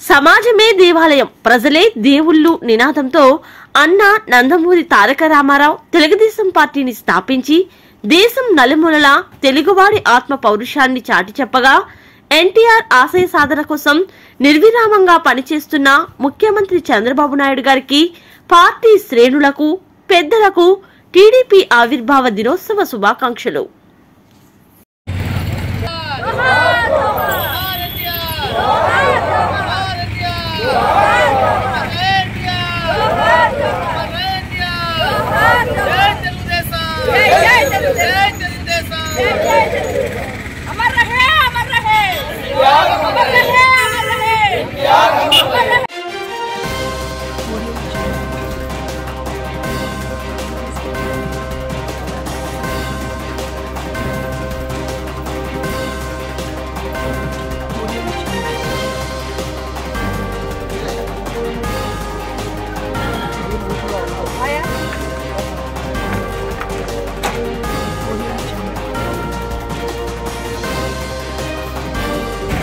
సమాజమే దేవాలయం, ప్రజలే దేవుళ్ళు నినాదంతో అన్న నందమూరి తారక రామారావు తెలుగుదేశం పార్టీని స్థాపించి దేశం నలుమూలలా తెలుగువాడి ఆత్మ పౌరుషాన్ని చాటి చెప్పగా ఎన్టీఆర్ ఆశయ సాధన కోసం నిర్విరామంగా పనిచేస్తున్న ముఖ్యమంత్రి చంద్రబాబు నాయుడు గారికి పార్టీ శ్రేణులకు పెద్దలకు టీడీపీ ఆవిర్భావ దినోత్సవ శుభాకాంక్షలు.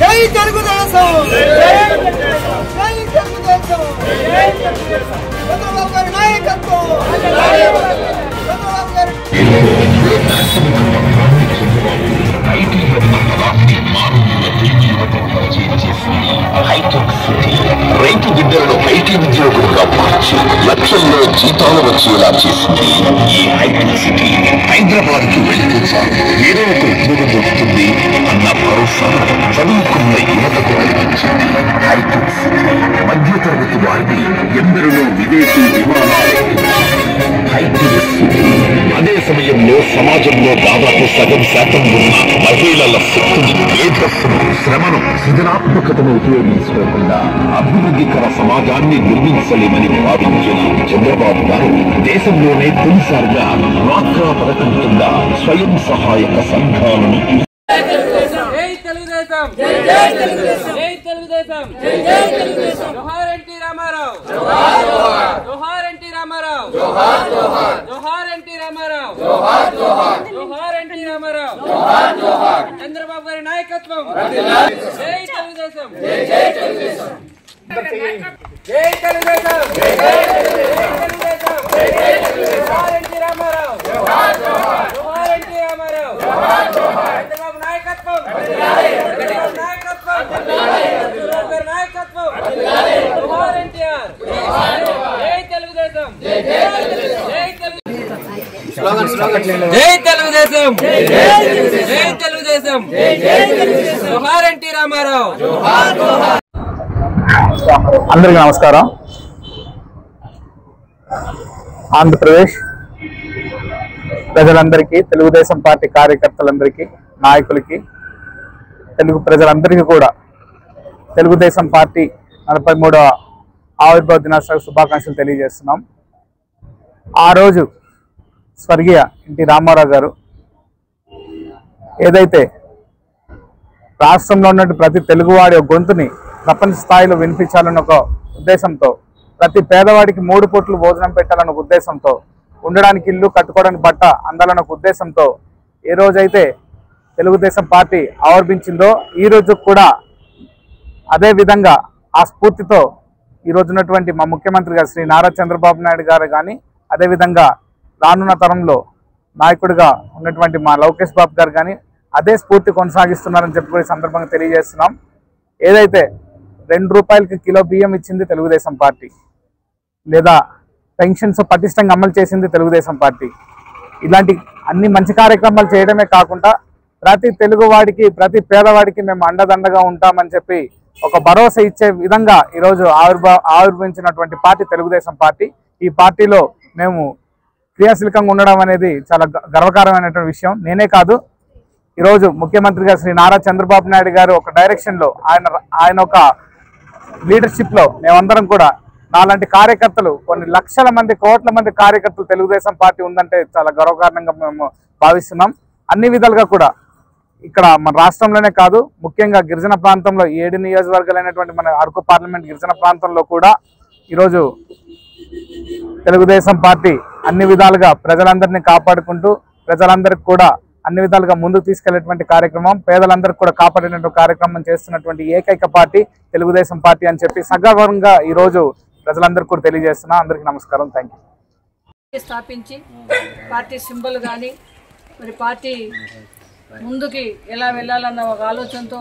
జై తెలుగుదేశం, జై తెలుగుదేశం, చంద్రబాబు గారి నాయకత్వం, చంద్రబాబు గారి రైతు బిడ్డలను ఐటీ ఉద్యోగులుగా మార్చి లక్షల్లో జీతాలు వచ్చేలా చేసింది ఈ హైటెక్ సిటీ. హైదరాబాద్ కి వెళ్తే చాలు ఏదో ఒక ఉద్యోగం దొరుకుతుంది అన్న భరోసా చదువుకున్న యువతకు కల్పించింది హైటెక్ సిటీ. మధ్యతరగతి వారిని ఎందరిలో విదేశీ విమానాలు. హైటెక్ సిటీ అదే సమయంలో సమాజంలో దాదాపు సగం శాతం ఉన్న మహిళల శక్తిని, మేధస్సును, శ్రమను, సృజనాత్మకతను ఉపయోగించుకోకుండా అభివృద్ధికర సమాజాన్ని నిర్మించలేమని భావించిన చంద్రబాబు గారు దేశంలోనే తొలిసారిగా డ్వాక్రా పథకం కింద స్వయం సహాయక సంఘాలను చంద్రబాబు గారి నాయకత్వం, జై తెలుగుదేశం, జై తెలుగుదేశం, జోహార్ ఎన్టీ రామారావు, జోహార్ ఎన్టీ రామారావు, చంద్రబాబు నాయకత్వం, చంద్రబాబు నాయకత్వం, చంద్రబాబు గారి నాయకత్వం, జోహార్ ఎన్టీఆర్, జై తెలుగుదేశం, జై తెలుగుదేశం, జై తెలుగుదేశం, జోహార్ ఎన్టీ రామారావు. అందరికీ నమస్కారం. ఆంధ్రప్రదేశ్ ప్రజలందరికీ, తెలుగుదేశం పార్టీ కార్యకర్తలందరికీ, నాయకులకి, తెలుగు ప్రజలందరికీ కూడా తెలుగుదేశం పార్టీ 43వ ఆవిర్భావ దినోత్సవ శుభాకాంక్షలు తెలియజేస్తున్నాం. ఆ రోజు స్వర్గీయ ఎన్టీ రామారావు గారు ఏదైతే రాష్ట్రంలో ఉన్న ప్రతి తెలుగువాడి గొంతుని ప్రపంచ స్థాయిలో వినిపించాలన్న ఒక ఉద్దేశంతో, ప్రతి పేదవాడికి 3 పూటలు భోజనం పెట్టాలన్న ఉద్దేశంతో, ఉండడానికి ఇల్లు, కట్టుకోవడానికి బట్ట అందాలన్న ఒక ఉద్దేశంతో ఏ రోజైతే తెలుగుదేశం పార్టీ ఆవిర్భించిందో ఈ రోజు కూడా అదే విధంగా ఆ స్ఫూర్తితో ఈ రోజు ఉన్నటువంటి మా ముఖ్యమంత్రి గారు శ్రీ నారా చంద్రబాబు నాయుడు గారు కానీ, అదేవిధంగా రానున్న తరంలో నాయకుడిగా ఉన్నటువంటి మా లోకేష్ బాబు గారు కానీ అదే స్ఫూర్తి కొనసాగిస్తున్నారని చెప్పి కూడా సందర్భంగా తెలియజేస్తున్నాం. ఏదైతే 2 రూపాయలకి కిలో బియ్యం ఇచ్చింది తెలుగుదేశం పార్టీ, లేదా పెన్షన్స్ పటిష్టంగా అమలు చేసింది తెలుగుదేశం పార్టీ. ఇలాంటి అన్ని మంచి కార్యక్రమాలు చేయడమే కాకుండా ప్రతి తెలుగువాడికి, ప్రతి పేదవాడికి మేము అండదండగా ఉంటామని చెప్పి ఒక భరోసా ఇచ్చే విధంగా ఈరోజు ఆవిర్భవించినటువంటి పార్టీ తెలుగుదేశం పార్టీ. ఈ పార్టీలో మేము క్రియాశీలకంగా ఉండడం అనేది చాలా గర్వకారమైనటువంటి విషయం. నేనే కాదు, ఈరోజు ముఖ్యమంత్రి గారు శ్రీ నారా చంద్రబాబు నాయుడు గారు ఒక డైరెక్షన్లో, ఆయన ఒక లీడర్షిప్లో మేమందరం కూడా, నాలాంటి కార్యకర్తలు, కొన్ని లక్షల మంది, కోట్ల మంది కార్యకర్తలు తెలుగుదేశం పార్టీ ఉందంటే చాలా గర్వకారణంగా మేము భావిస్తున్నాం. అన్ని విధాలుగా కూడా ఇక్కడ మన రాష్ట్రంలోనే కాదు, ముఖ్యంగా గిరిజన ప్రాంతంలో 7 నియోజకవర్గాలైనటువంటి మన అరకు పార్లమెంట్ గిరిజన ప్రాంతంలో కూడా ఈరోజు తెలుగుదేశం పార్టీ అన్ని విధాలుగా ప్రజలందరినీ కాపాడుకుంటూ, ప్రజలందరికీ కూడా అన్ని విధాలుగా ముందుకు తీసుకెళ్లేటువంటి కార్యక్రమం, పేదలందరికీ కూడా కాపాడేటువంటి కార్యక్రమం చేస్తున్నటువంటి ఏకైక పార్టీ తెలుగుదేశం పార్టీ అని చెప్పి సగర్వంగా ఈ రోజు ప్రజలందరికీ కూడా తెలియజేస్తున్నా. అందరికీ నమస్కారం. Thank you. స్థాపించి పార్టీ సింబల్ కానీ మరి పార్టీ ముందుకి ఎలా వెళ్ళాలన్న ఒక ఆలోచనతో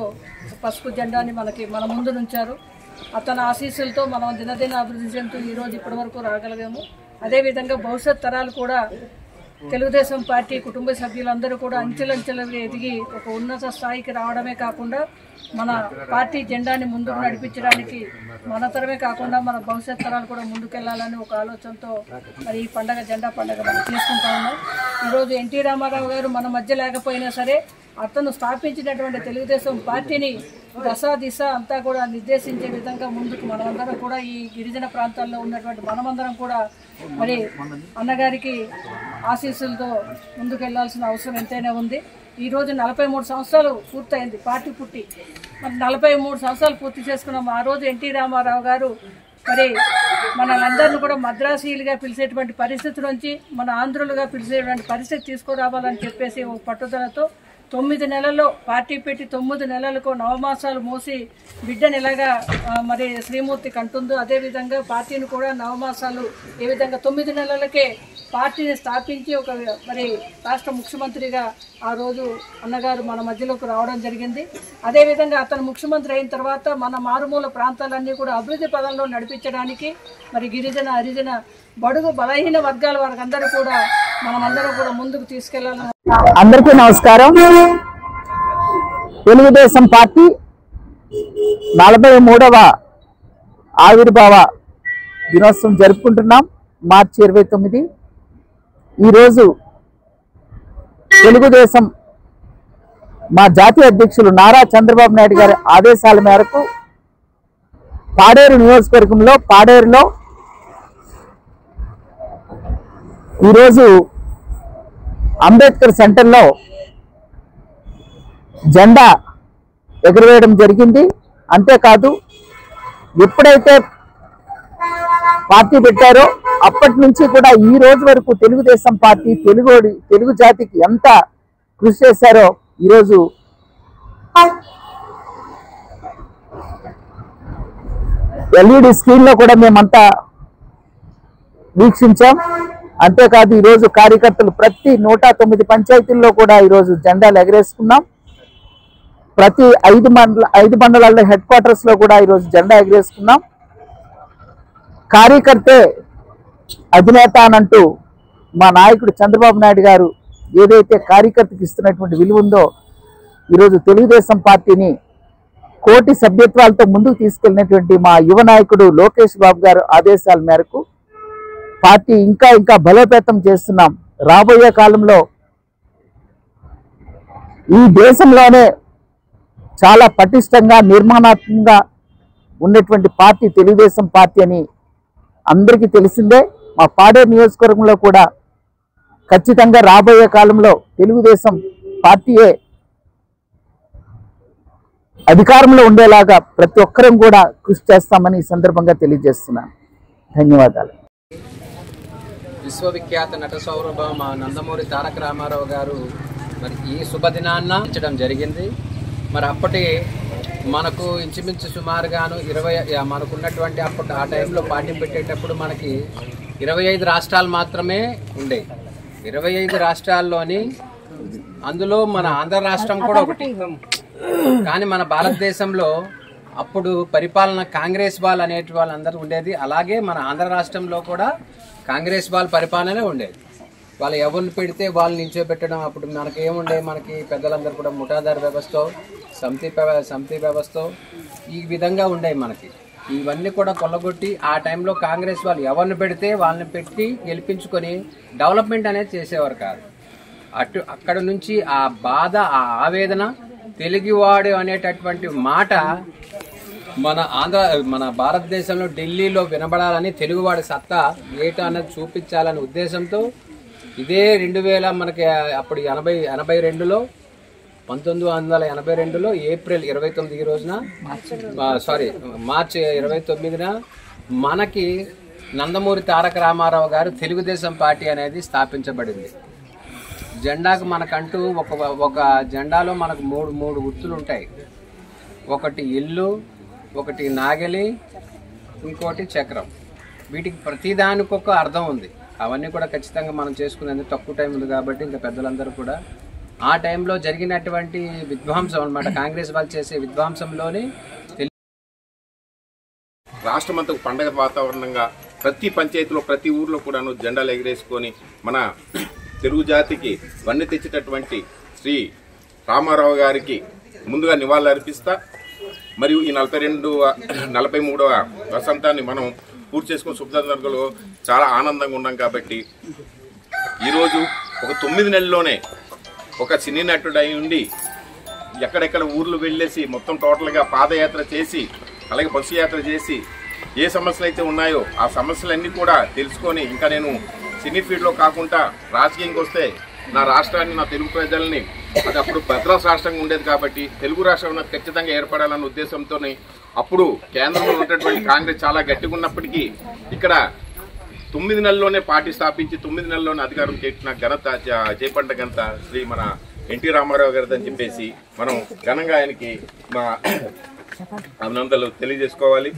పసుపు జెండాని మన ముందు నుంచారు. అతని ఆశీస్సులతో మనం దినదిన అభివృద్ధి చెందుతూ ఈరోజు ఇప్పటి వరకు రాగలిగాము. అదేవిధంగా భవిష్యత్ తరాలు కూడా తెలుగుదేశం పార్టీ కుటుంబ సభ్యులందరూ కూడా అంచెలంచెలుగా ఎదిగి ఒక ఉన్నత స్థాయికి రావడమే కాకుండా మన పార్టీ జెండాని ముందుకు నడిపించడానికి మన తరమే కాకుండా మన భవిష్యత్ తరాలు కూడా ముందుకెళ్లాలని ఒక ఆలోచనతో మరి ఈ జెండా పండుగ మనం చేసుకుంటా ఉన్నాం. ఈరోజు ఎన్టీ రామారావు గారు మన మధ్య లేకపోయినా సరే అతను స్థాపించినటువంటి తెలుగుదేశం పార్టీని దశ దిశ అంతా కూడా నిర్దేశించే విధంగా ముందుకు మనమందరం కూడా ఈ గిరిజన ప్రాంతాల్లో ఉన్నటువంటి మనమందరం కూడా మరి అన్నగారికి ఆశీస్సులతో ముందుకు వెళ్లాల్సిన అవసరం ఎంతైనా ఉంది. ఈరోజు 43 సంవత్సరాలు పూర్తయింది పార్టీ పుట్టి. మరి 43 సంవత్సరాలు పూర్తి చేసుకున్నాం. ఆ రోజు ఎన్టీ రామారావు గారు మరి మనలందరినీ కూడా మద్రాసీలుగా పిలిచేటువంటి పరిస్థితి నుంచి మన ఆంధ్రులుగా పిలిచేటువంటి పరిస్థితి తీసుకురావాలని చెప్పేసి ఒక పట్టుదలతో 9 నెలల్లో పార్టీ పెట్టి 9 నెలలకు నవమాసాలు మోసి బిడ్డను ఎలాగా మరి శ్రీమూర్తి కంటుందో అదేవిధంగా పార్టీని కూడా నవమాసాలు ఏ విధంగా 9 నెలలకే పార్టీని స్థాపించి ఒక మరి రాష్ట్ర ముఖ్యమంత్రిగా ఆ రోజు అన్నగారు మన మధ్యలోకి రావడం జరిగింది. అదేవిధంగా అతను ముఖ్యమంత్రి అయిన తర్వాత మన మారుమూల ప్రాంతాలన్నీ కూడా అభివృద్ధి పదంలో నడిపించడానికి మరి గిరిజన హరిజన బడుగు బలహీన వర్గాల వారందరూ కూడా మనమందరం కూడా ముందుకు తీసుకెళ్లాలని. అందరికీ నమస్కారం. తెలుగుదేశం పార్టీ 43వ ఆవిర్భావ దినోత్సవం జరుపుకుంటున్నాం. మార్చి 29. ఈరోజు తెలుగుదేశం మా జాతీయ అధ్యక్షులు నారా చంద్రబాబు నాయుడు గారి ఆదేశాల మేరకు పాడేరు నియోజకవర్గంలో పాడేరులో ఈరోజు అంబేద్కర్ సెంటర్లో జెండా ఎగురవేయడం జరిగింది. అంతేకాదు ఎప్పుడైతే పార్టీ పెట్టారో అప్పటి నుంచి కూడా ఈ రోజు వరకు తెలుగుదేశం పార్టీ తెలుగు జాతికి ఎంత కృషి చేశారో ఈరోజు ఎల్ఈడి స్క్రీన్ లో కూడా మేమంతా వీక్షించాం. అంతేకాదు ఈరోజు కార్యకర్తలు ప్రతి 109 పంచాయతీల్లో కూడా ఈరోజు జెండాలు ఎగరేసుకున్నాం. ప్రతి 5 మండలాల్లో హెడ్ క్వార్టర్స్ లో కూడా ఈరోజు జెండా ఎగరేసుకున్నాం. కార్యకర్తే అధినేత అనంటూ మా నాయకుడు చంద్రబాబు నాయుడు గారు ఏదైతే కార్యకర్తకి ఇస్తున్నటువంటి విలువ ఉందో ఈరోజు తెలుగుదేశం పార్టీని కోటి సభ్యత్వాలతో ముందుకు తీసుకెళ్లినటువంటి మా యువ నాయకుడు లోకేష్ బాబు గారు ఆదేశాల మేరకు పార్టీ ఇంకా బలోపేతం చేస్తున్నాం. రాబోయే కాలంలో ఈ దేశంలోనే చాలా పటిష్టంగా నిర్మాణాత్మకంగా ఉన్నటువంటి పార్టీ తెలుగుదేశం పార్టీ అని అందరికీ తెలిసిందే. మా పాడేరు నియోజకవర్గంలో కూడా ఖచ్చితంగా రాబోయే కాలంలో తెలుగుదేశం పార్టీయే అధికారంలో ఉండేలాగా ప్రతి ఒక్కరం కూడా కృషి చేస్తామని ఈ సందర్భంగా తెలియజేస్తున్నాను. ధన్యవాదాలు. విశ్వవిఖ్యాత నట సౌరభ నందమూరి తారక రామారావు గారు మరి ఈ శుభదినాన్న ఇచ్చడం జరిగింది. మరి అప్పటి మనకు ఇంచుమించు సుమారుగాను 20 మనకున్నటువంటి అప్పటి ఆ టైంలో పార్టీ పెట్టేటప్పుడు మనకి 25 రాష్ట్రాలు మాత్రమే ఉండేవి. 25 రాష్ట్రాల్లోని అందులో మన ఆంధ్ర రాష్ట్రం కూడా ఒకటి. కానీ మన భారతదేశంలో అప్పుడు పరిపాలన కాంగ్రెస్ బాల్ అనేటి వాళ్ళందరూ ఉండేది. అలాగే మన ఆంధ్ర రాష్ట్రంలో కూడా కాంగ్రెస్ బాల్ పరిపాలనే ఉండేది. వాళ్ళు ఎవరిని పెడితే వాళ్ళు నిల్చోబెట్టడం. అప్పుడు మనకి ఏముండే, మనకి పెద్దలందరూ కూడా ముఠాదారు వ్యవస్థ, సమితి వ్యవస్థ ఈ విధంగా ఉండేవి మనకి. ఇవన్నీ కూడా కొల్లగొట్టి ఆ టైంలో కాంగ్రెస్ వాళ్ళు ఎవరిని పెడితే వాళ్ళని పెట్టి గెలిపించుకొని డెవలప్మెంట్ అనేది చేసేవారు కాదు. అక్కడ నుంచి ఆ బాధ, ఆ ఆవేదన, తెలుగువాడు అనేటటువంటి మాట మన భారతదేశంలో ఢిల్లీలో వినబడాలని, తెలుగువాడి సత్తా ఏటో అన్నది చూపించాలనే ఉద్దేశంతో ఇదే 2000 మనకి అప్పుడు 1982లో 1982లో ఏప్రిల్ 29 ఈ రోజున మార్చి 29న మనకి నందమూరి తారక రామారావు గారు తెలుగుదేశం పార్టీ అనేది స్థాపించబడింది. జెండాకు మనకంటూ ఒక జెండాలో మనకు మూడు గుర్తులు ఉంటాయి. ఒకటి ఇల్లు, ఒకటి నాగలి, ఇంకోటి చక్రం. వీటికి ప్రతిదానికి ఒక అర్థం ఉంది. అవన్నీ కూడా ఖచ్చితంగా మనం చేసుకునేది తక్కువ టైం ఉంది కాబట్టి ఇంకా పెద్దలందరూ కూడా ఆ టైంలో జరిగినటువంటి విధ్వంసం అన్నమాట, కాంగ్రెస్ వాళ్ళు చేసే విధ్వంసంలోని రాష్ట్రమంతా పండగ వాతావరణంగా ప్రతి పంచాయతీలో ప్రతి ఊర్లో కూడాను జెండాలు ఎగరేసుకొని మన తెలుగు జాతికి వన్నె తెచ్చేటటువంటి శ్రీ రామారావు గారికి ముందుగా నివాళులు అర్పిస్తా. మరియు ఈ 43వ వసంతాన్ని మనం పూర్తి చేసుకున్న శుభసందర్భంలో చాలా ఆనందంగా ఉన్నాం. కాబట్టి ఈరోజు ఒక 9 నెలల్లోనే ఒక సినీ నటుడు అయి ఉండి ఎక్కడెక్కడ ఊర్లు వెళ్ళేసి మొత్తం టోటల్గా పాదయాత్ర చేసి అలాగే బస్సు యాత్ర చేసి ఏ సమస్యలు అయితే ఉన్నాయో ఆ సమస్యలన్నీ కూడా తెలుసుకొని ఇంకా నేను సినీ ఫీల్డ్లో కాకుండా రాజకీయంకి వస్తే నా రాష్ట్రాన్ని, నా తెలుగు ప్రజల్ని, అది అప్పుడు భద్రాస్ రాష్ట్రంగా ఉండేది కాబట్టి తెలుగు రాష్ట్రం ఖచ్చితంగా ఏర్పడాలన్న ఉద్దేశంతోనే అప్పుడు కేంద్రంలో ఉన్నటువంటి కాంగ్రెస్ చాలా గట్టిగా ఉన్నప్పటికీ ఇక్కడ 9 నెలల్లోనే పార్టీ స్థాపించి 9 నెలల్లోనే అధికారం చేపట్టిన ఘనత శ్రీ మన ఎన్టీ రామారావు గారిది అని చెప్పేసి మనం ఘనంగా ఆయనకి మా అభినందనలు తెలియజేసుకోవాలి.